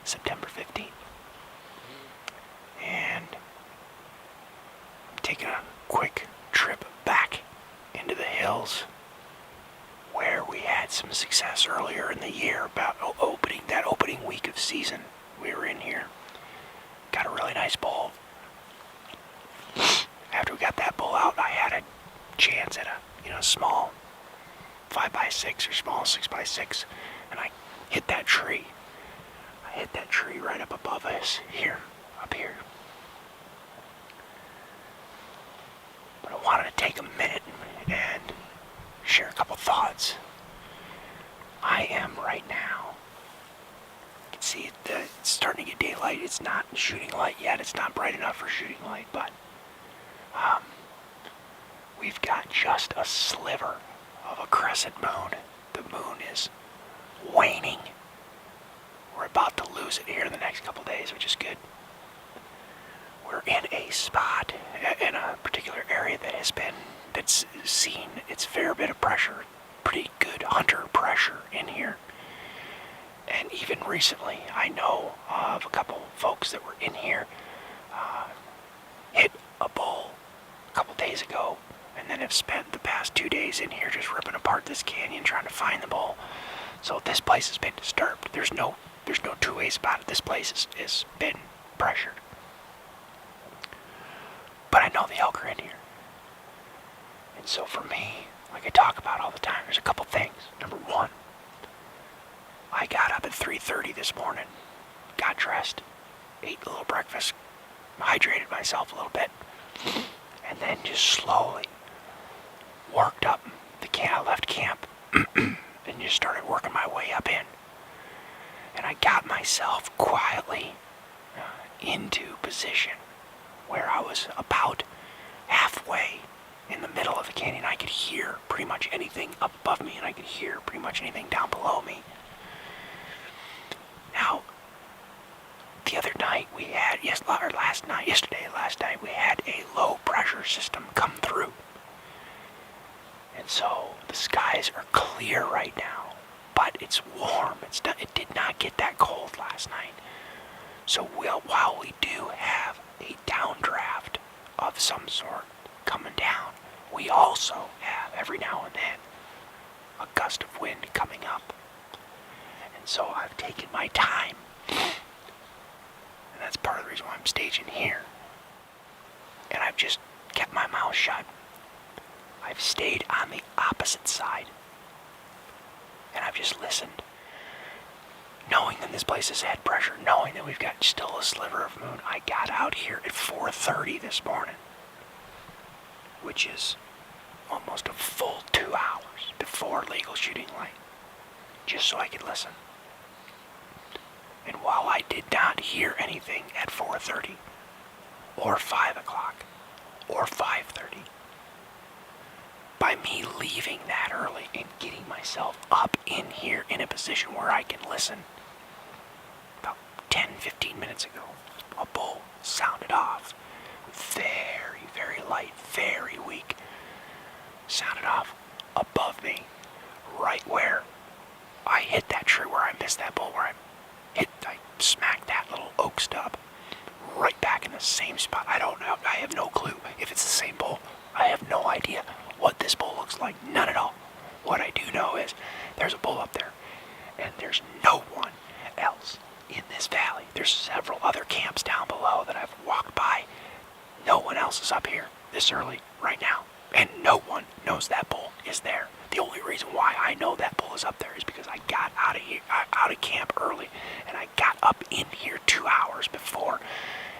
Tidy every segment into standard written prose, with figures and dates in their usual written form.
September 15th. And I'm taking a quick trip back into the hills where we had some success earlier in the year about that opening week of season. We were in here, got a really nice bull. After we got that bull out, I had a chance at a small 5x6 or small 6x6, and I hit that tree. I hit that tree right up above us up here. But I wanted to take a minute and share a couple thoughts. I am right now, you can see it's starting to get daylight. It's not shooting light yet. It's not bright enough for shooting light, but we've got just a sliver of a crescent moon. The moon is waning. We're about to lose it here in the next couple days, which is good. We're in a spot, in a particular area that's seen its fair bit of pressure, pretty good hunter pressure in here. And even recently, I know of a couple folks that were in here, hit a bull a couple days ago, and then have spent the past 2 days in here just ripping apart this canyon trying to find the bull. So this place has been disturbed. There's no two ways about it. This place has been pressured. But I know the elk are in here. And so for me, like I talk about all the time, there's a couple things. Number one, I got up at 3:30 this morning, got dressed, ate a little breakfast, hydrated myself a little bit, and then just slowly worked up the camp. I left camp and just started working my way up in. And I got myself quietly into position where I was about halfway in the middle of the canyon. I could hear pretty much anything up above me, and I could hear pretty much anything down below me. Now, the other night we had, last night we had a low pressure system come through. And so the skies are clear right now, but it's warm. It did not get that cold last night. So while we do have a downdraft of some sort coming down, we also have every now and then a gust of wind coming up. And so I've taken my time, and that's part of the reason why I'm staging here. And I've just kept my mouth shut. I've stayed on the opposite side, and I've just listened, knowing that this place has had pressure, knowing that we've got still a sliver of moon. I got out here at 4:30 this morning, which is almost a full 2 hours before legal shooting light, just so I could listen. And while I did not hear anything at 4:30, or 5 o'clock, or 5:30, by me leaving that early and getting myself up in here in a position where I can listen, about 10-15 minutes ago, a bull sounded off. Very, very light, very weak. Sounded off above me, right where I hit that tree, where I missed that bull, where I smacked that little oak stub right back in the same spot. I don't know. I have no clue if it's the same bull. I have no idea what this bull looks like. None at all. What I do know is there's a bull up there, and there's no one else in this valley. There's several other camps down below that I've walked by. No one else is up here this early right now, and no one knows that bull is there. The only reason why I know that bull is up there is because I got out of camp early, and I got up in here 2 hours before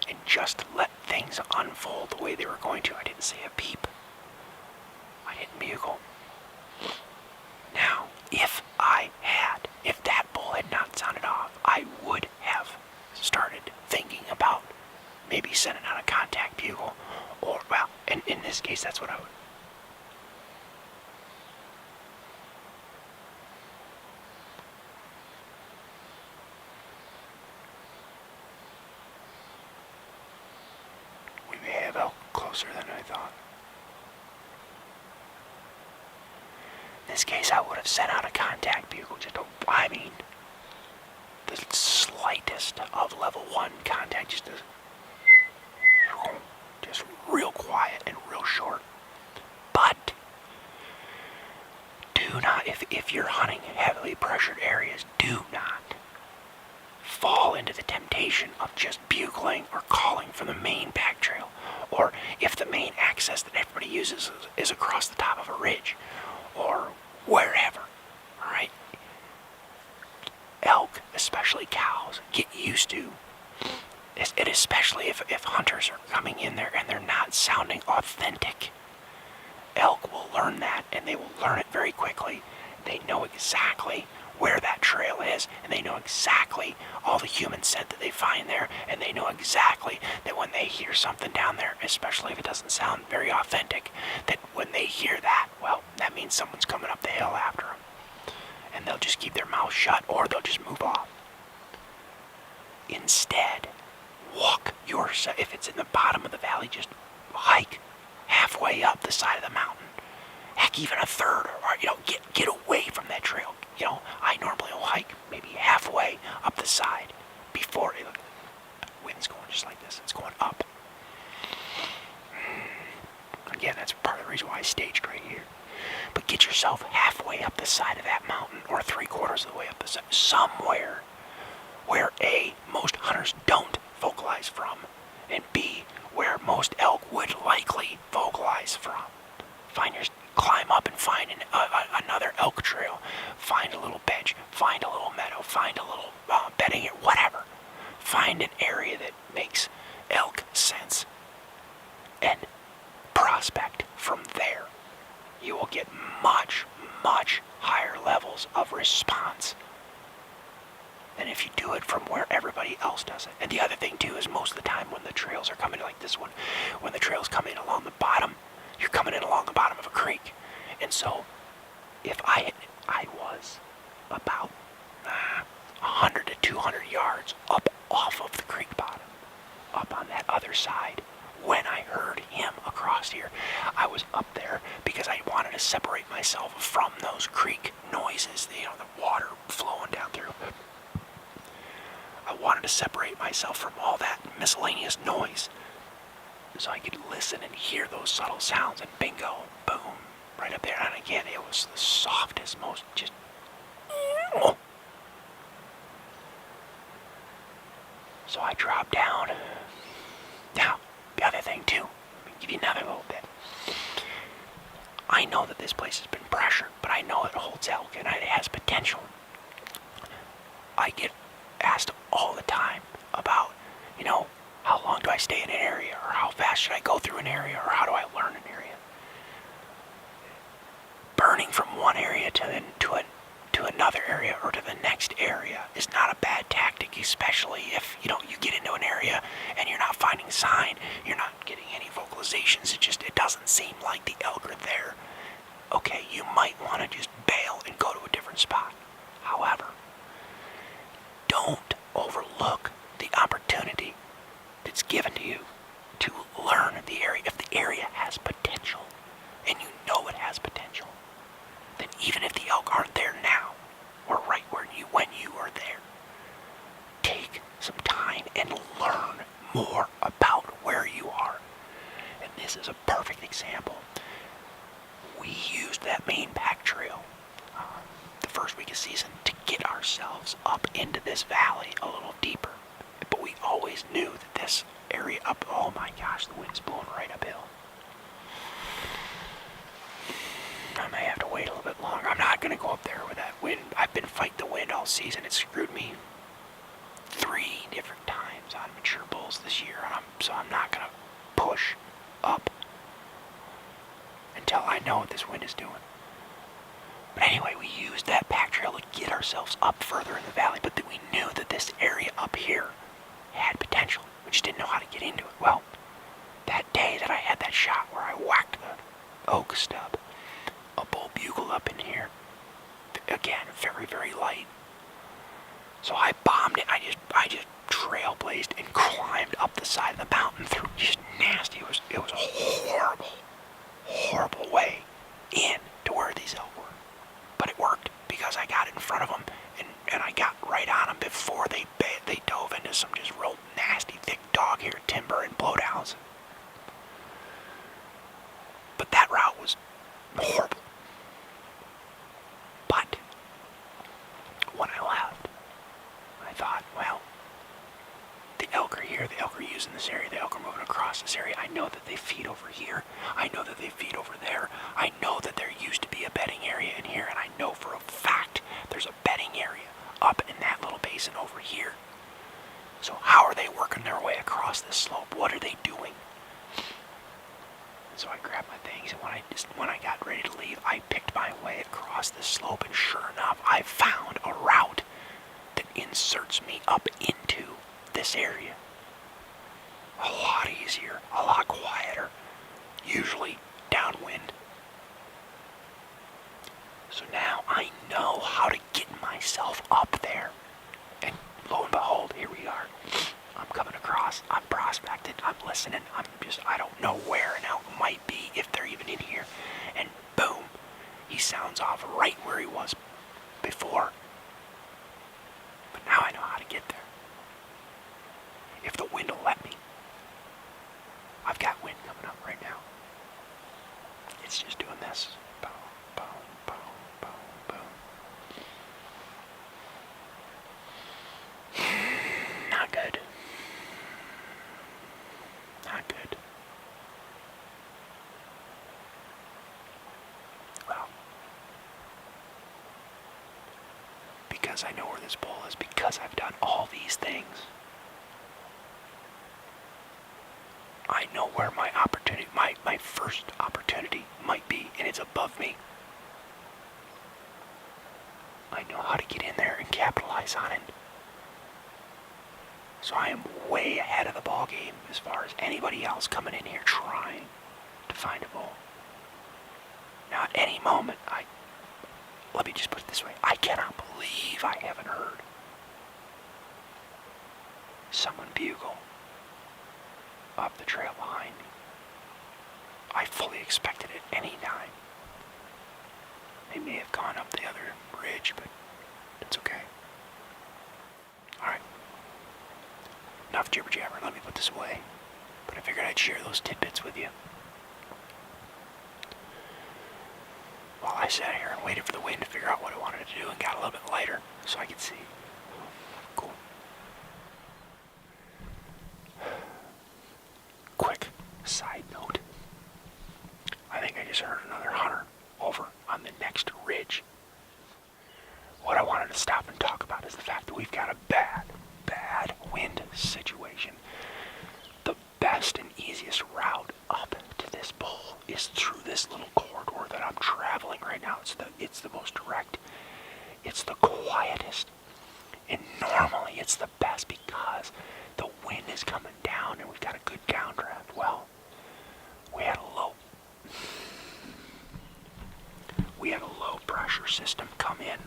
and just let things unfold the way they were going to. I didn't say a peep. I didn't bugle. Now, if that bull had not sounded off, I would have started thinking about maybe sending out a contact bugle, or, well, in this case, that's what I would. We may have elk closer than I thought. In this case, I would have sent out a contact bugle. The lightest of level 1 contact, just real quiet and real short. But do not, if you're hunting heavily pressured areas, do not fall into the temptation of just bugling or calling from the main pack trail, or if the main access that everybody uses is across the top of a ridge, or wherever, alright? Elk, especially cows, get used to it, especially if hunters are coming in there and they're not sounding authentic. Elk will learn that, and they will learn it very quickly. They know exactly where that trail is, and they know exactly all the human scent that they find there, and they know exactly that when they hear something down there, especially if it doesn't sound very authentic, that when they hear that, well, that means someone's coming up the hill after them. And they'll just keep their mouth shut, or they'll just move off. Instead, walk yourself. If it's in the bottom of the valley, just hike halfway up the side of the mountain. Heck, even a third, or get away from that trail. I normally will hike maybe halfway up the side before the wind's going just like this. It's going up. Again, that's part of the reason why I staged right here. But get yourself halfway up the side of that mountain, or 3/4 of the way up the side, somewhere where A, most hunters don't vocalize from, and B, where most elk would likely vocalize from. Climb up and find another elk trail, find a little bench, find a little meadow, find a little bedding area, whatever. Find an area that makes elk sense and prospect from there. You will get much, much higher levels of response than if you do it from where everybody else does it. And the other thing too is, most of the time when the trails are coming like this one, when the trails come in along the bottom, you're coming in along the bottom of a creek. And so if I was about 100 to 200 yards up off of the creek bottom, up on that other side, when I heard him across here, I was up there because I wanted to separate myself from those creek noises, the water flowing down through. I wanted to separate myself from all that miscellaneous noise so I could listen and hear those subtle sounds, and bingo, boom, right up there. And again, it was the softest, most just... So I dropped down. Now, the other thing too, let me give you another little bit. I know that this place has been pressured, but I know it holds elk and it has potential. I get asked all the time about, how long do I stay in an area, or how fast should I go through an area, or how do I learn an area? Burning from one area to another area or to the next area is not a bad tactic, especially if you get into an area and you're not finding sign, you're not getting any vocalizations, it doesn't seem like the elk are there. Okay, you might want to just bail and go to a different spot. However, don't overlook the opportunity that's given to you to learn the area. If the area has potential, and you know it has potential, then even if the elk aren't there now, or right when you are there, take some time and learn more about where you are. And this is a perfect example. We used that main pack trail the first week of season to get ourselves up into this valley a little deeper. But we always knew that this area up, oh my gosh, the wind's blowing right uphill. I may have to wait a little bit longer. I'm not going to go up there with that wind. I've been fighting the wind all season. It screwed me 3 different times on mature bulls this year. So I'm not going to push up until I know what this wind is doing. But anyway, we used that pack trail to get ourselves up further in the valley, but we knew that this area up here had potential. We just didn't know how to get into it. Well, that day that I had that shot where I whacked the oak stub, a bull bugle up in here, again, very, very light. So I bombed it. I just trailblazed and climbed up the side of the mountain through just nasty. It was a horrible way in to where these elk were. But it worked because I got in front of them and I got right on them before they the elk are here, the elk are using this area, the elk are moving across this area. I know that they feed over here. I know that they feed over there. I know that there used to be a bedding area in here, and I know for a fact there's a bedding area up in that little basin over here. So how are they working their way across this slope? What are they doing? And so I grabbed my things, and when I got ready to leave, I picked my way across this slope, and sure enough, I found a route that inserts me up into this area. A lot easier, a lot quieter, usually downwind. So now I know how to get myself up there. And lo and behold, here we are. I'm coming across, I'm prospected, I'm listening, I don't know where and how it might be, if they're even in here. And boom, he sounds off right where he was before. But now I know how to get there. If the wind will let me. I've got wind coming up right now. It's just doing this. Boom, boom, boom, boom, boom. Not good. Not good. Well, because I know where this bull is, because I've done all these things, I know where my opportunity, my first opportunity might be, and it's above me. I know how to get in there and capitalize on it. So I am way ahead of the ball game as far as anybody else coming in here trying to find a bull. Now at any moment, let me just put it this way, I cannot believe I haven't heard someone bugle up the trail behind me. I fully expected it any time. They may have gone up the other ridge, but it's okay. Alright. Enough jibber jabber, let me put this away. But I figured I'd share those tidbits with you. While I sat here and waited for the wind to figure out what I wanted to do and got a little bit lighter so I could see. Cool. Quick side note. I think I just heard another hunter over on the next ridge. What I wanted to stop and talk about is the fact that we've got a bad wind situation. The best and easiest route up to this bull is through this little corridor that I'm traveling right now. It's the most direct. It's the quietest. And normally it's the best because the wind is coming down and we've got a good downdraft. Well, we had a low pressure system come in.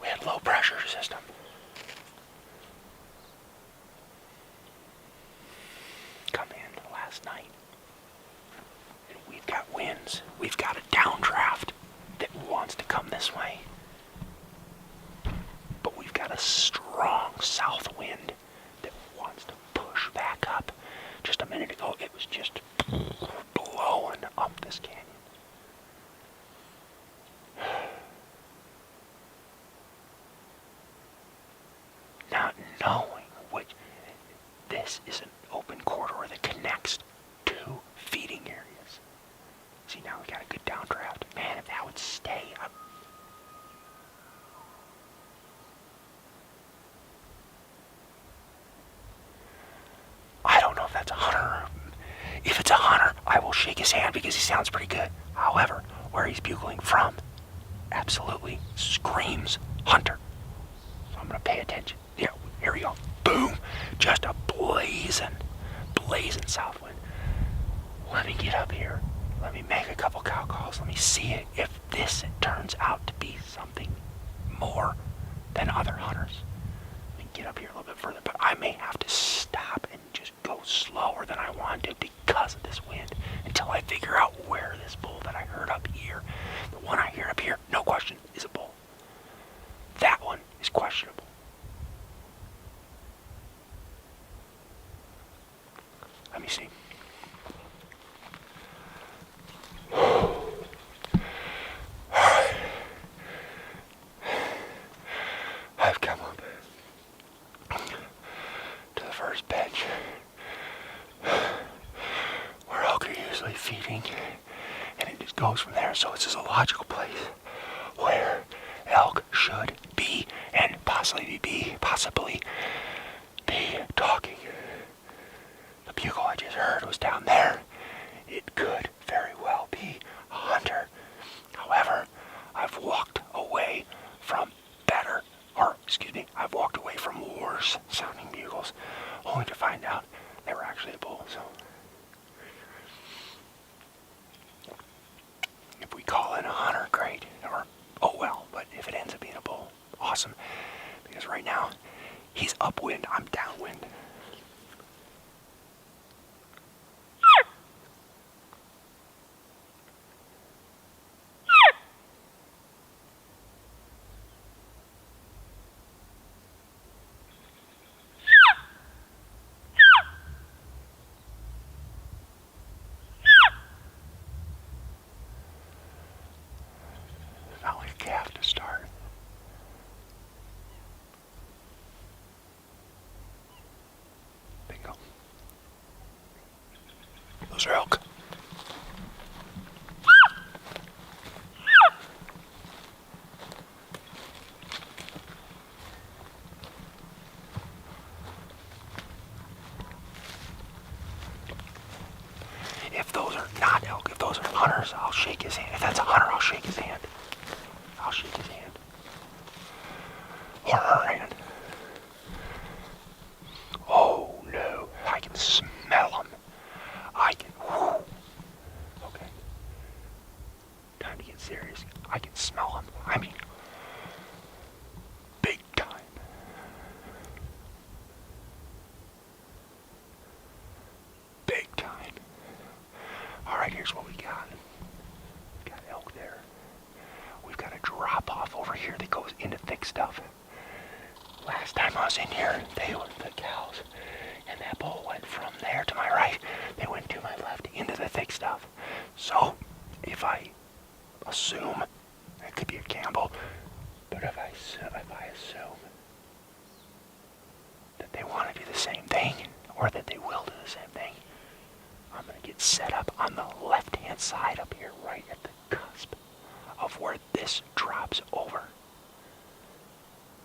We had low pressure system. Come in last night. And we've got winds. We've got a downdraft that wants to come this way. But we've got a strong south wind that wants to push back up. Just a minute ago, it was just blowing up this canyon. Not knowing which, this is an open corridor that connects two feeding areas. See, now we got a good downdraft. Man, if that would stay up. I don't know if that's a hunter. If it's a hunter, I will shake his hand because he sounds pretty good. However, where he's bugling from absolutely screams hunter. So I'm going to pay attention. Yeah, here we go. Boom. Just a blazing south wind. Let me get up here. Let me make a couple cow calls. Let me see it. If this turns out to be something more than other hunters. Let me get up here a little bit further, but I may have to stop and just go slower than I want to because of this wind until I figure out where this bull that I heard up here, the one I hear up here, no question, is a bull. That one is questionable. Let me see. goes from there. So this is a logical place where elk should be and possibly be talking. The bugle I just heard was down there. It could very well be a hunter. However, I've walked away from I've walked away from worse sounding bugles, only to find out they were actually a bull. So if we call it a hunter, great. Or, oh well, but if it ends up being a bull, awesome. Because right now, he's upwind, I'm downwind. Not like a calf to start. Bingo. Those are elk. If those are not elk, if those are hunters, I'll shake his hand. If that's a hunter, I'll shake his hand. I'll shake his hand. Or her hand. Oh no, I can smell them. Whew. Okay. Time to get serious. I can smell them. I mean, big time. Big time. Alright, here's what we got. We got elk there. We've got a drop off over here that goes into thick stuff. Last time I was in here, they were the cows. And that bull went from there to my right. They went to my left into the thick stuff. So, if I assume, it could be a gamble, but if I assume that they want to do the same thing, or that they will do the same thing, I'm going to get set up on the left-hand side up here, right at the cusp of where this drops over.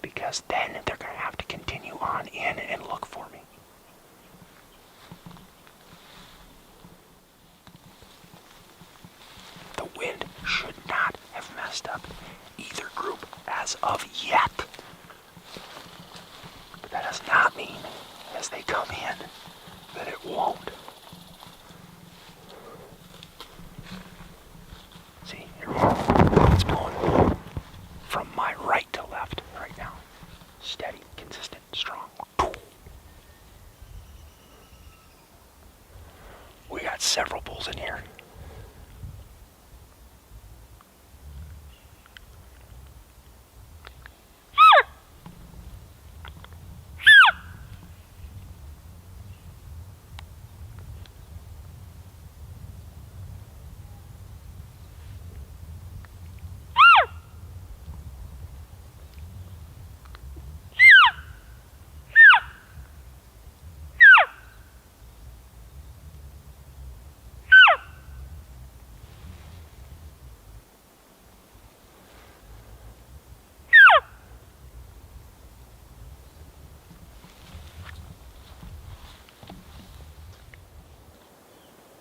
Because then they're going to have to continue on in and look for me. The wind should not have messed up either group as of yet. But that does not mean, as they come in, that it won't. See, here we go. It's blowing from my right to left right now. Steady, consistent, strong. We got several bulls in here.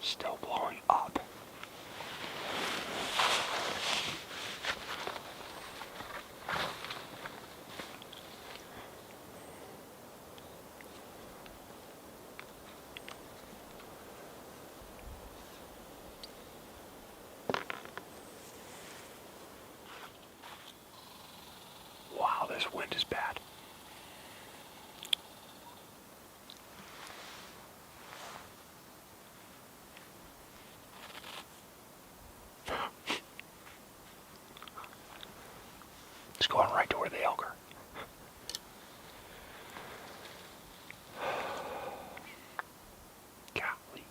Still blowing up. Wow, this wind is bad. It's going right to where the elk are. Golly.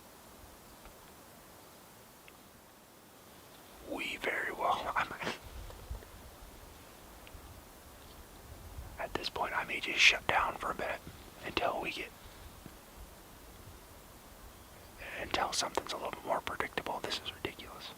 We very well. At this point, I may just shut down for a bit until something's a little more predictable. This is ridiculous.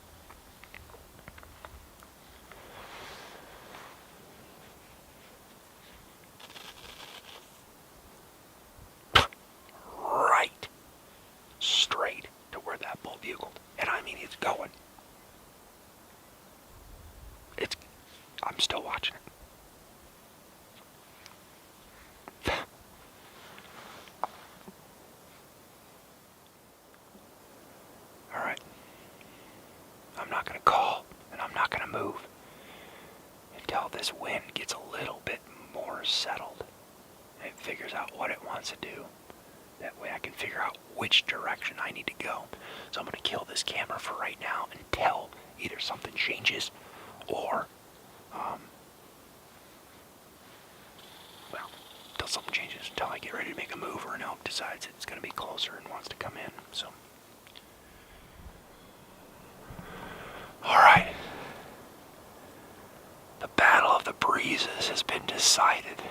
move until this wind gets a little bit more settled. And it figures out what it wants to do. That way I can figure out which direction I need to go. So I'm going to kill this camera for right now until either something changes or, until something changes, until I get ready to make a move or an elk decides it's going to be closer and wants to come in. So, alright. The battle of the breezes has been decided.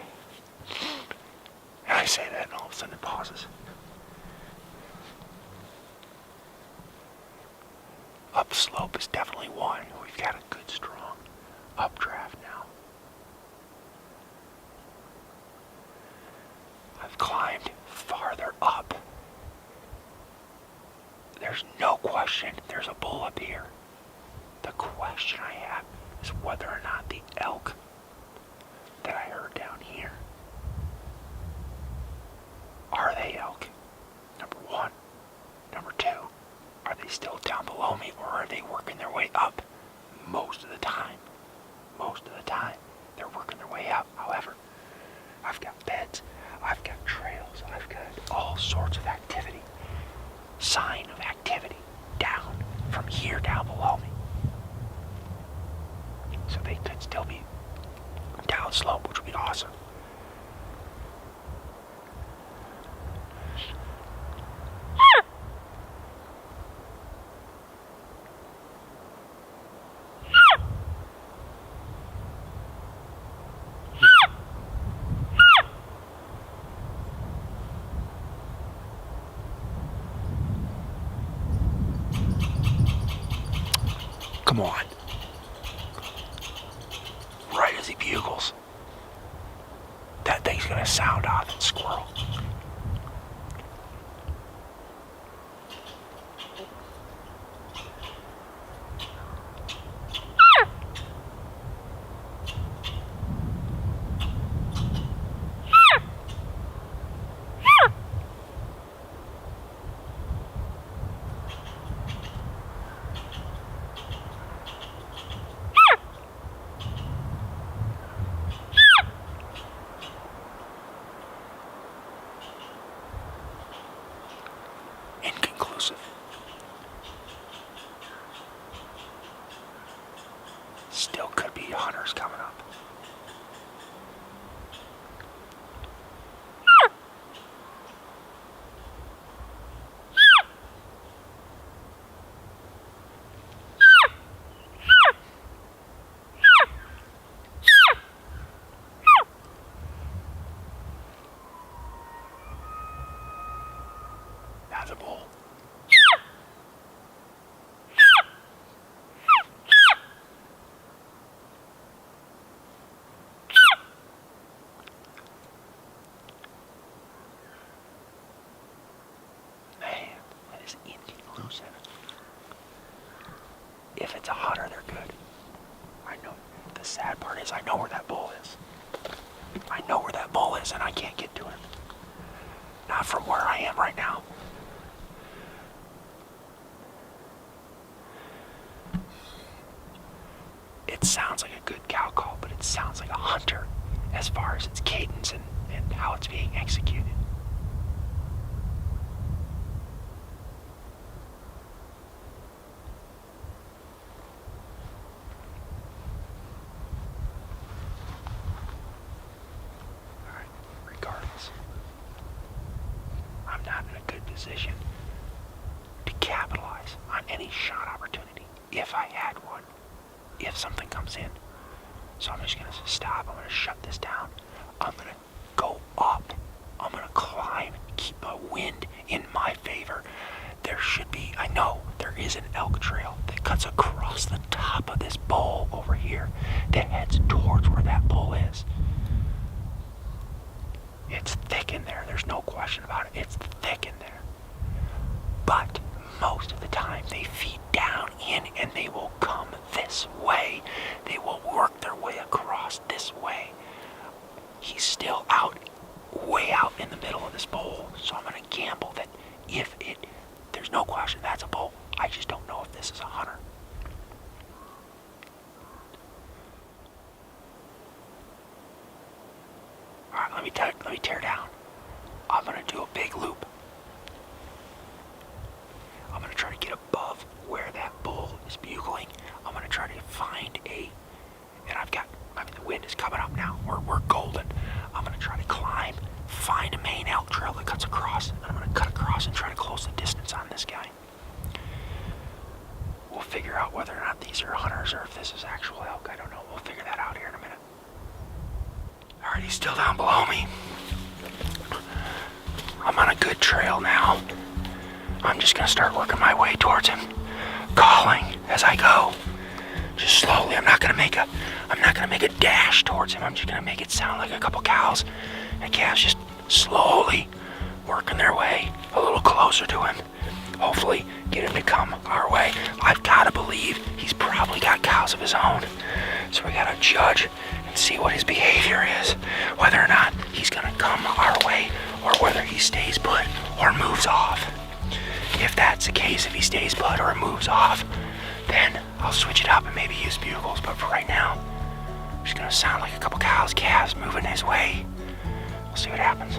And I say that and all of a sudden it pauses. Upslope is definitely one. We've got a good strong updraft now. I've climbed farther up. There's no question there's a bull up here. The question I have is whether or not the elk that I heard down here, are they elk? Number one. Number two, are they still down below me, or are they working their way up? Most of the time, they're working their way up. However, I've got beds, I've got trails, I've got all sorts of activity, sign of activity down from here down below me. So they could still be downslope, which would be awesome. Come on. Right as he bugles. That thing's gonna sound off and squirrel. Inconclusive. Still could be hunters coming up. That's a bull. Man, that is inconclusive. If it's a hunter, they're good. I know. The sad part is I know where that bull is. I know where that bull is and I can't get to him. Not from where I am right now. It sounds like a good cow call, but it sounds like a hunter as far as its cadence and how it's being executed. Alright, regardless, I'm not in a good position to capitalize on any shot opportunity if I had one. If something comes in. So I'm just going to stop. I'm going to shut this down. I'm going to go up. I'm going to climb. Keep the wind in my favor. There should be, I know, there is an elk trail that cuts across the top of this bowl over here that heads towards where that bull is. It's thick in there. There's no question about it. It's thick in there. But most of the time they feed down in and they will come this way. They will work their way across this way. He's still way out in the middle of this bowl. So I'm going to gamble that there's no question that's a bull. I just don't know if this is a hunter. me tear down. I'm gonna do a big loop. I'm gonna try to get above where that bull is bugling. I'm gonna try to find the wind is coming up now. We're golden. I'm gonna try to climb, find a main elk trail that cuts across, and I'm gonna cut across and try to close the distance on this guy. We'll figure out whether or not these are hunters or if this is actual elk. I don't know. We'll figure that out here in a minute. Alright, he's still down below me. I'm on a good trail now. I'm just gonna start working my way towards him, calling as I go. Just slowly. I'm not gonna make a dash towards him. I'm just gonna make it sound like a couple cows and calves just slowly working their way a little closer to him. Hopefully get him to come our way. I've gotta believe he's probably got cows of his own. So we gotta judge and see what his behavior is. Whether or not he's gonna come our way or whether he stays put or moves off. If that's the case, if he stays put or moves off, then I'll switch it up and maybe use bugles. But for right now, I'm just gonna sound like a couple cows, calves moving his way. We'll see what happens.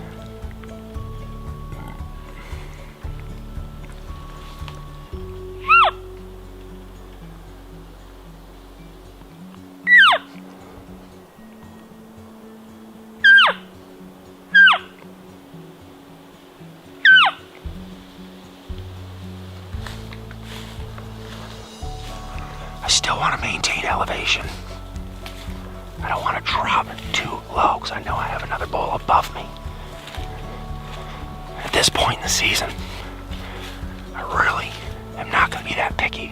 I still want to maintain elevation. I don't want to drop too low because I know I have another bull above me. At this point in the season, I really am not going to be that picky.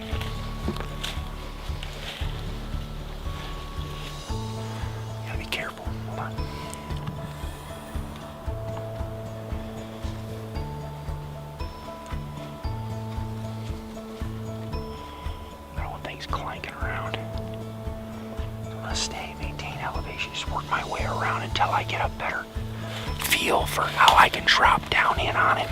Gotta be careful. Hold on. Things clanking around. I'm gonna stay, maintain elevation, just work my way around until I get a better feel for how I can drop down in on him.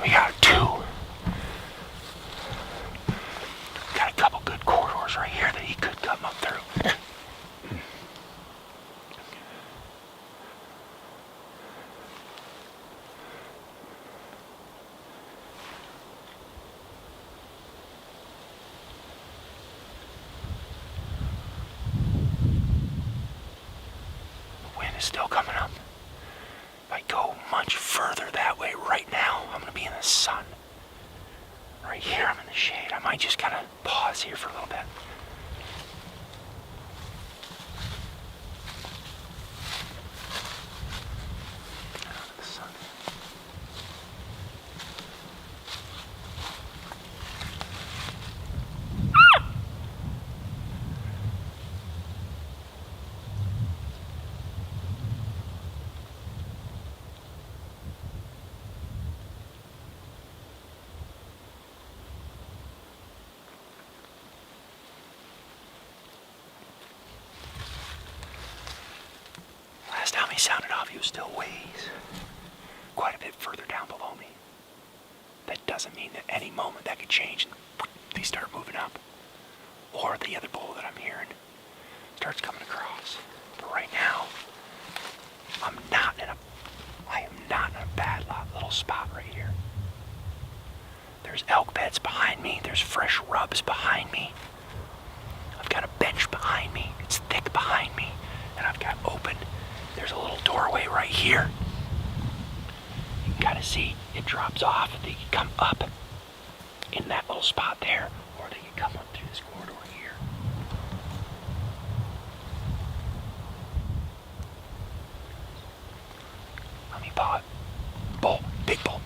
We got a couple good corridors right here that he could come up through. The wind is still coming up. If I go much further that way right now, I'm going to be in the sun. Right here, I'm in the shade. I might just kind of pause here for a little bit. The sun. Last time he sounded off, he was still quite a bit further down below me. That doesn't mean that any moment that could change and they start moving up. Or the other bull that I'm hearing starts coming across. But right now, I am not in a bad little spot right here. There's elk beds behind me. There's fresh rubs behind me. I've got a bench behind me. It's thick behind me. And I've got open. There's a little doorway right here. You can kind of see it drops off. They can come up in that little spot there, or they can come up through this corridor here. Let me paw it. Bull, big bull.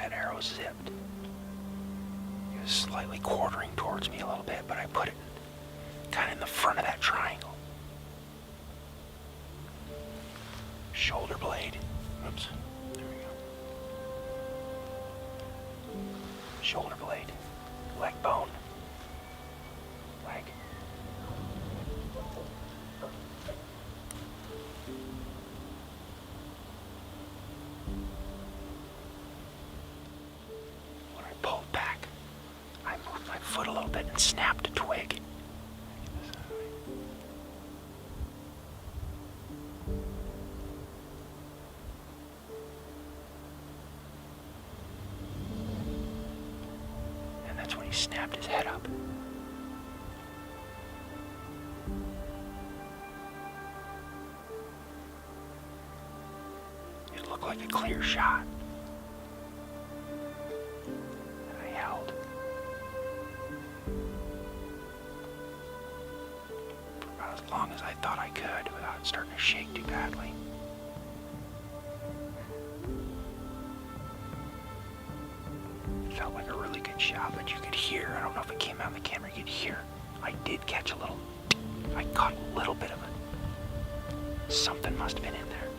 that arrow zipped. It was slightly quartering towards me a little bit, but I put it kind of in the front of that triangle. Shoulder blade. Oops. There we go. Shoulder blade. Leg bone. Leg. When I pulled back, I moved my foot a little bit and snapped a twig. That's when he snapped his head up. It looked like a clear shot. And I held. For about as long as I thought I could without starting to shake too badly. Felt like a really good shot, but you could hear, I don't know if it came out of the camera, you could hear, I did catch a little, I caught a little bit of it. Something must have been in there.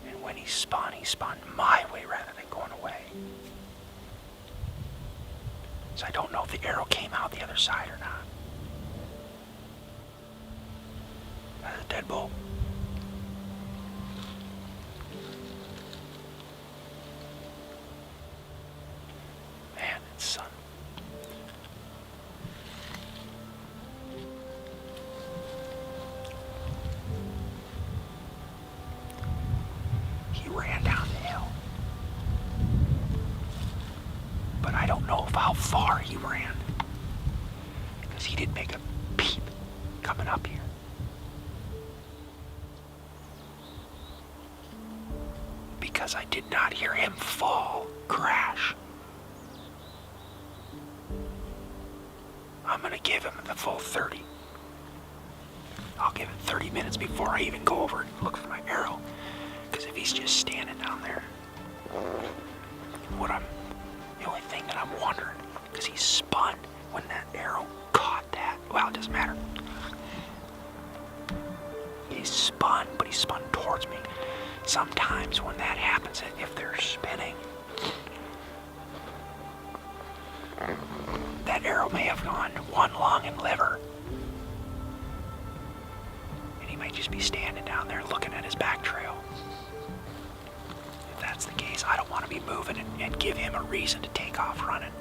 And when he spun my way rather than going away. So I don't know if the arrow came out the other side or not. That's a deadbolt. Man, it's sun. He ran down the hill. But I don't know how far he ran. Because he didn't make a peep coming up here. Because I did not hear him fall, crash. I'm gonna give him the full 30. I'll give it 30 minutes before I even go over and look for my arrow. Because if he's just standing down there, the only thing that I'm wondering, because he spun when that arrow caught that, well, it doesn't matter. He spun, but he spun towards me. Sometimes when that happens, if they're spinning, that arrow may have gone one lung and liver. And he might just be standing down there looking at his back trail. If that's the case, I don't want to be moving and give him a reason to take off running.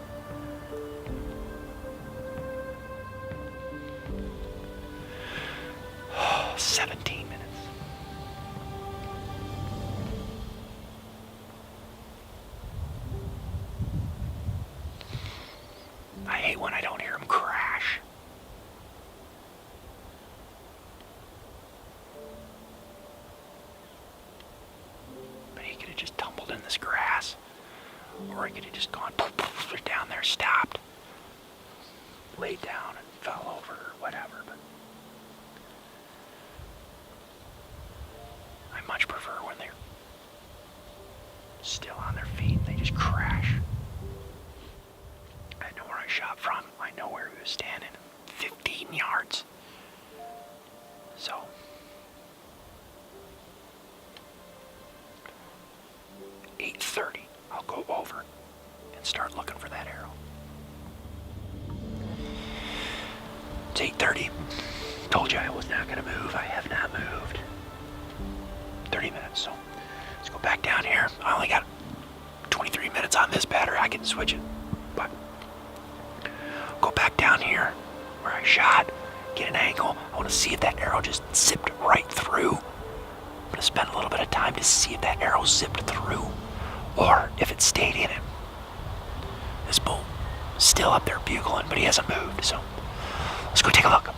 Oh, 17 minutes. I hate when I don't hear him crash. But he could have just tumbled in this grass. Or he could have just gone down there, stopped, laid down and fell over or whatever. But I much prefer when they're still on their feet and they just crash. I know where I shot from. I know where he was standing. 15 yards. So, $8:30. I'll go over and start looking for that arrow. It's 8:30. Told you I was not going to move. I have not moved. 30 minutes, so let's go back down here. I only got 23 minutes on this battery. I can switch it, but go back down here where I shot, get an angle. I want to see if that arrow just zipped right through. I'm going to spend a little bit of time to see if that arrow zipped through or if it stayed in him. This bull still up there bugling, but he hasn't moved, so let's go take a look.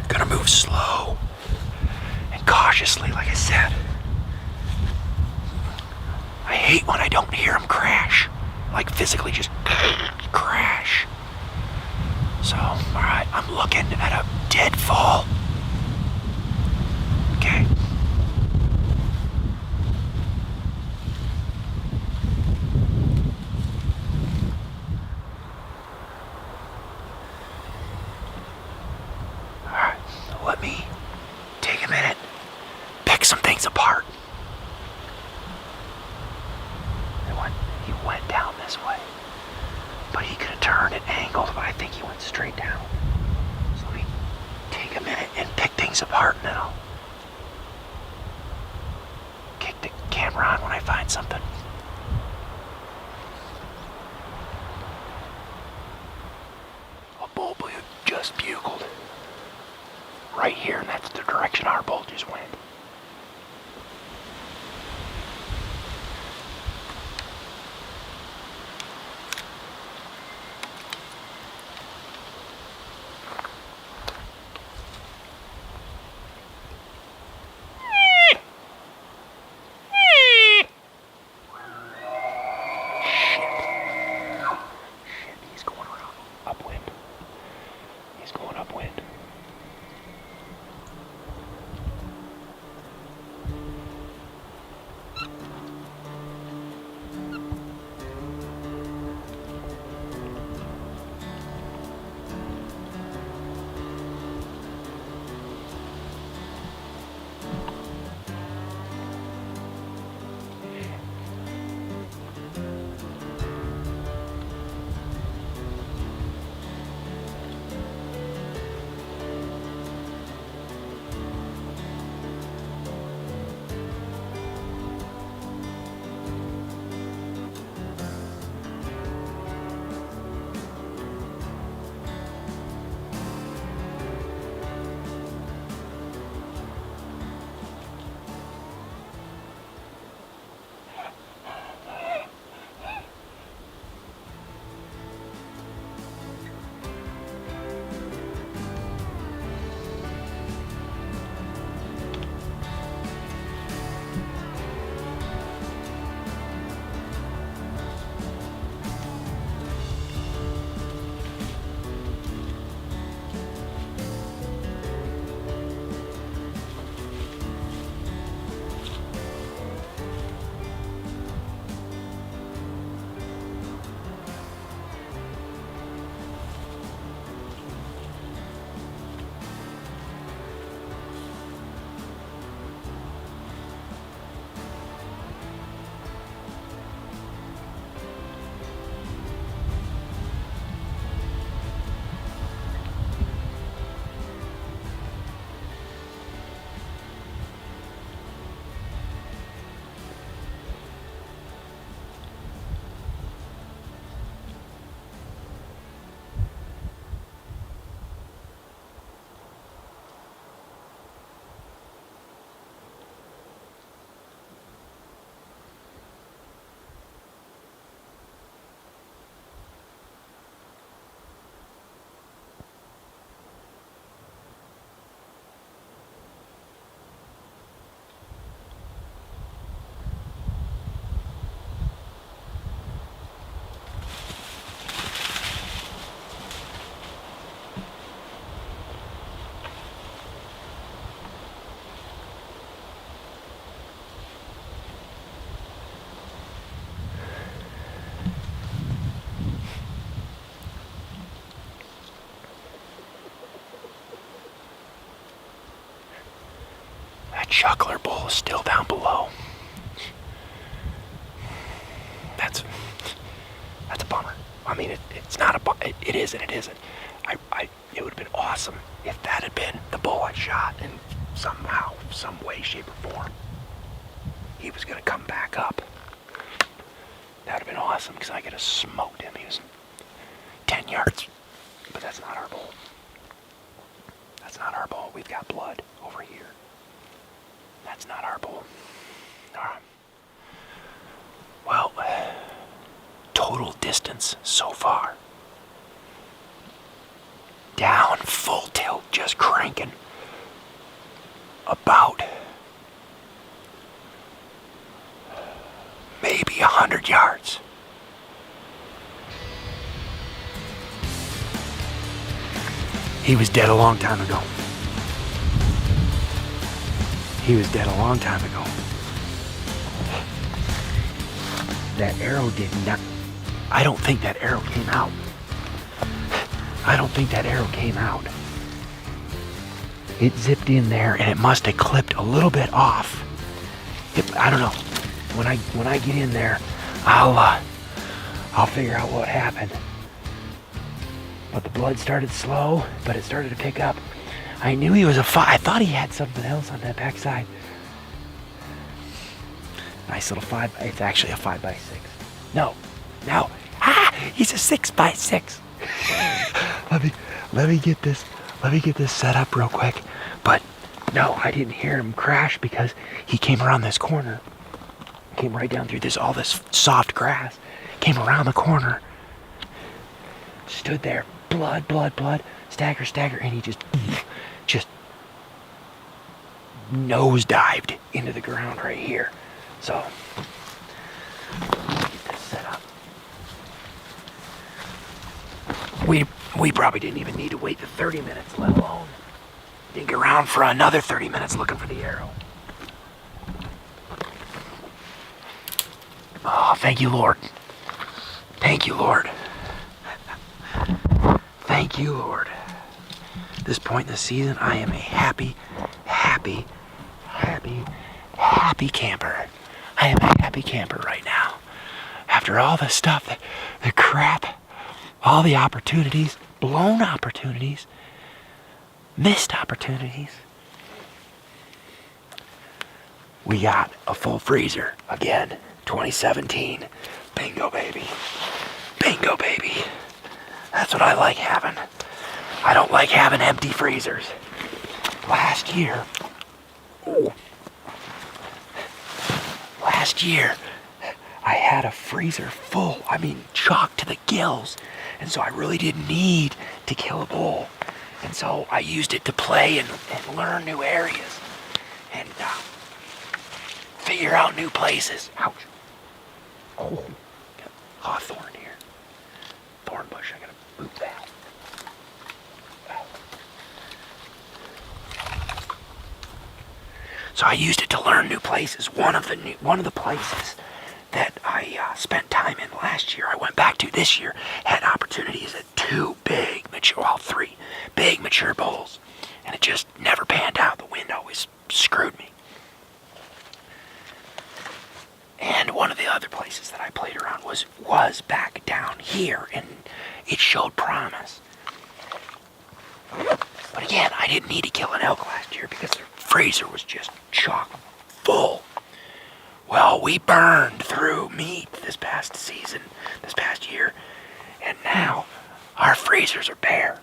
Gonna move slow and cautious. cautiously, like I said. I hate when I don't hear them crash. Like physically just crash. So, alright, I'm looking at a deadfall. Okay. Alright, let me take a minute, pick some things apart. He went down this way, but he could have turned and angled, but I think he went straight down. So let me take a minute and pick things apart, and then I'll kick the camera on when I find something. A bull just bugled right here, and that's the direction our bull just went. Chuckler bull is still down below. That's a bummer. I mean, it's not it is and it isn't. It would have been awesome if that had been the bull I shot, and somehow, some way, shape, or form, he was gonna come back up. That would have been awesome because I could have smoked him. He was 10 yards, but that's not our bull. That's not our bull. We've got blood over here. That's not our bull. Well, total distance so far. Down, full tilt, just cranking. About 100 yards. He was dead a long time ago. He was dead a long time ago. That arrow did not... I don't think that arrow came out. I don't think that arrow came out. It zipped in there and it must have clipped a little bit off. I don't know. When I get in there, I'll figure out what happened. But the blood started slow, but it started to pick up. I knew he was a 5. I thought he had something else on that backside. Nice little 5. It's actually a 5x6. No. He's a 6x6. Let me get this. Let me get this set up real quick. But no, I didn't hear him crash because he came around this corner. Came right down through all this soft grass. Came around the corner. Stood there. Blood. Stagger. And he just nosedived into the ground right here. So, get this set up. We probably didn't even need to wait the 30 minutes, let alone dig around for another 30 minutes looking for the arrow. Oh, thank you, Lord. Thank you, Lord. Thank you, Lord. At this point in the season, I am a happy camper. I am a happy camper right now. After all the stuff, the crap, all the opportunities, blown opportunities, missed opportunities. We got a full freezer again. 2017. Bingo, baby. Bingo, baby. That's what I like having. I don't like having empty freezers. Last year, I had a freezer full, chock to the gills. And so I really didn't need to kill a bull. And so I used it to play and learn new areas. And figure out new places. Ouch. Oh, got hawthorn here. Thorn bush, I gotta move that. So I used it to learn new places. One of the places that I spent time in last year, I went back to this year, had opportunities at 3 big mature bulls. And it just never panned out. The wind always screwed me. And one of the other places that I played around was back down here, and it showed promise. But again, I didn't need to kill an elk last year because the freezer was just chock full. Well, we burned through meat this past year, and now our freezers are bare.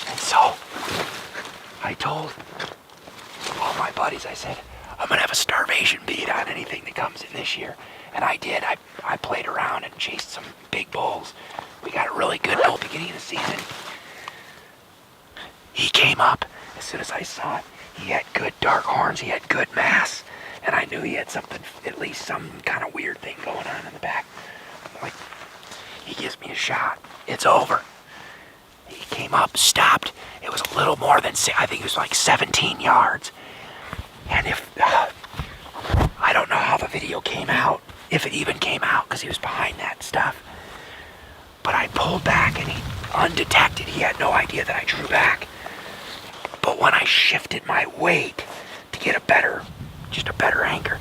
And so I told all my buddies, I said, I'm gonna have a starvation bead on anything that comes in this year. And I did. I played around and chased some big bulls. We got a really good bull beginning of the season. He came up as soon as I saw it. He had good dark horns, he had good mass, and I knew he had something, at least some kind of weird thing going on in the back. I'm like, he gives me a shot. It's over. He came up, stopped. It was a little more than, I think it was like 17 yards. And I don't know how the video came out, if it even came out, because he was behind that stuff. But I pulled back and he, undetected, he had no idea that I drew back. But when I shifted my weight to get a better anchor,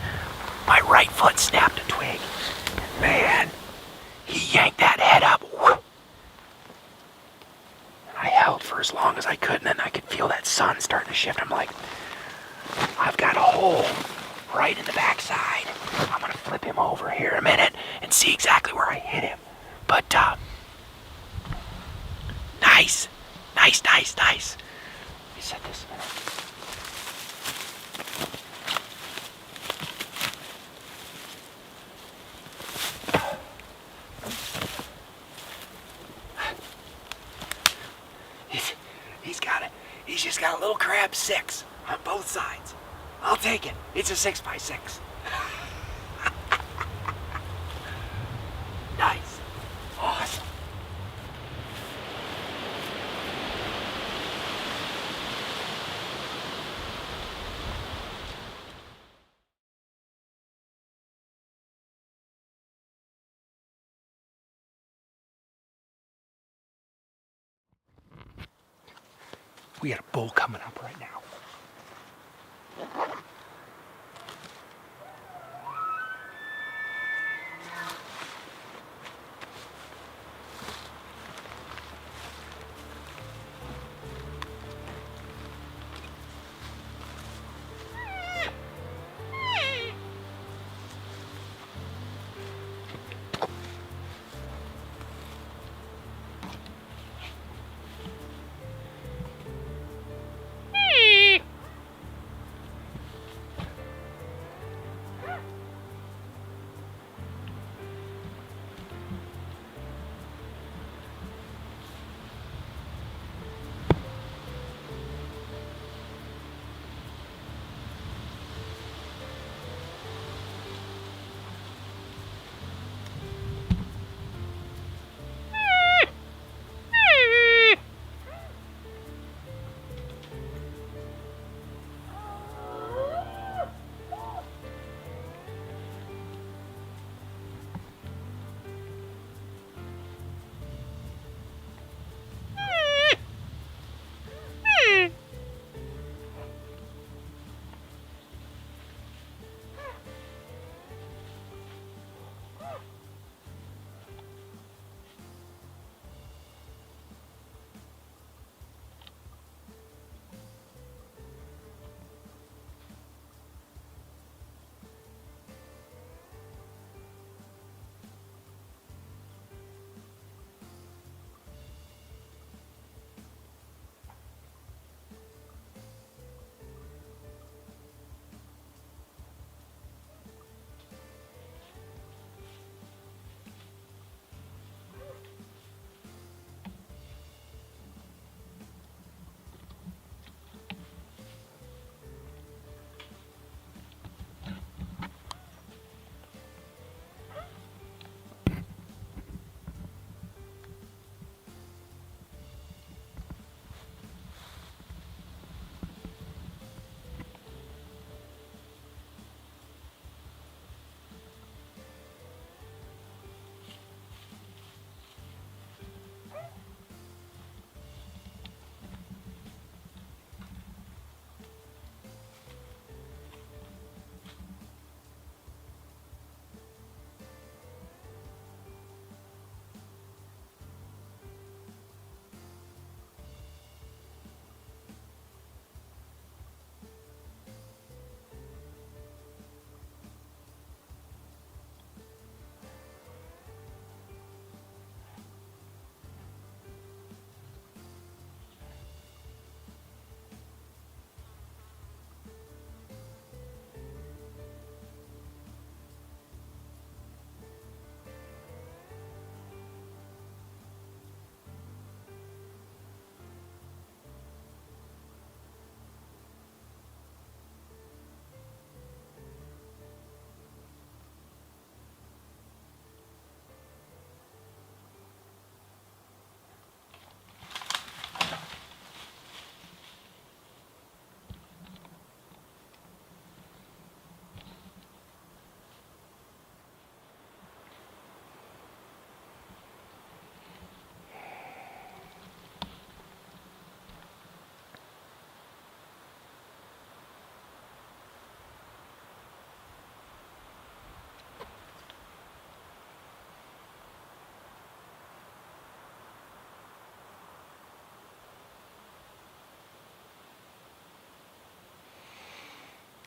my right foot snapped a twig. Man, he yanked that head up. And I held for as long as I could, and then I could feel that sun starting to shift. I'm like, I've got a hole right in the backside. I'm gonna flip him over here in a minute and see exactly where I hit him. But, nice. Let me set this a minute. He's just got a little crab 6 on both sides. I'll take it. It's a 6x6. We got a bull coming up right now.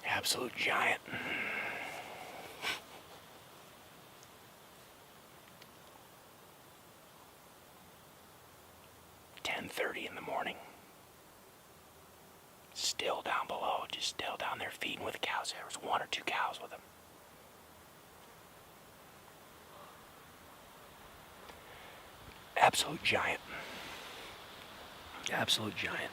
Absolute giant. "10:30 in the morning. Still down below, just still down there feeding with the cows. There was 1 or 2 cows with him. Absolute giant. Absolute giant.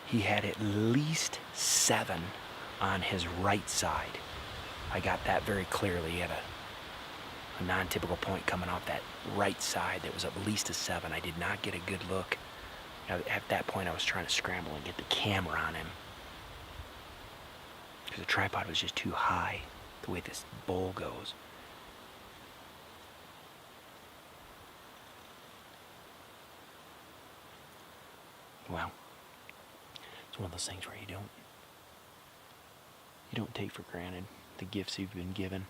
He had at least 7 on his right side. I got that very clearly. He had a non-typical point coming off that right side that was at least a 7. I did not get a good look. At that point, I was trying to scramble and get the camera on him, because the tripod was just too high, the way this bull goes. Well, it's one of those things where you don't take for granted the gifts you've been given.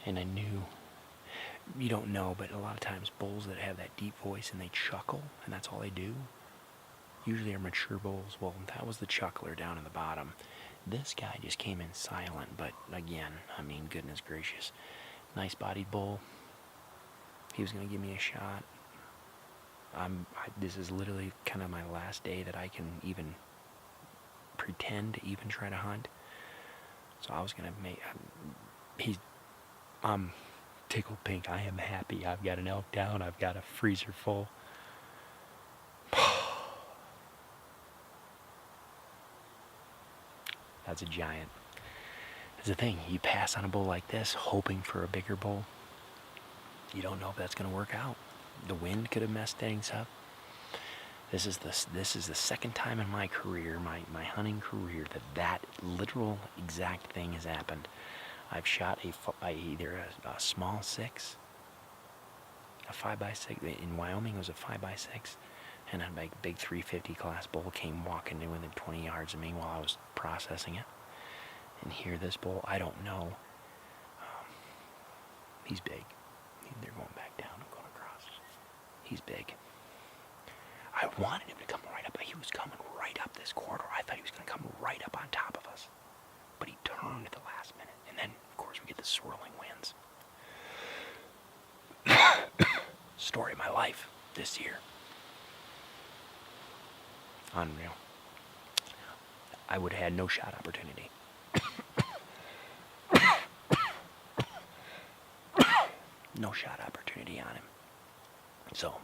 And I knew, you don't know, but a lot of times bulls that have that deep voice and they chuckle, and that's all they do, usually are mature bulls. Well, that was the chuckler down in the bottom. This guy just came in silent, but again, I mean, goodness gracious. Nice bodied bull. He was going to give me a shot. This is literally kind of my last day that I can even pretend to even try to hunt. So I was going to make... I'm tickled pink. I am happy. I've got an elk down. I've got a freezer full. That's a giant. That's the thing. You pass on a bull like this, hoping for a bigger bull. You don't know if that's going to work out. The wind could have messed things up. This is the second time in my career, my hunting career, that literal exact thing has happened. I've shot either a small 6, a 5x6. In Wyoming, it was a 5x6, and a big 350 class bull came walking in within 20 yards of me while I was processing it. And here, this bull, I don't know. He's big. They're going back down. I'm going across. He's big. I wanted him to come right up. He was coming right up this corridor. I thought he was going to come right up on top of us. But he turned at the last minute. And then, of course, we get the swirling winds. Story of my life this year. Unreal. I would have had no shot opportunity. No shot opportunity on him. So,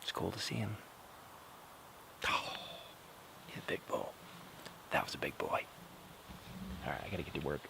it's cool to see him. Oh, he's a big bull. That was a big boy. Alright, I gotta get to work.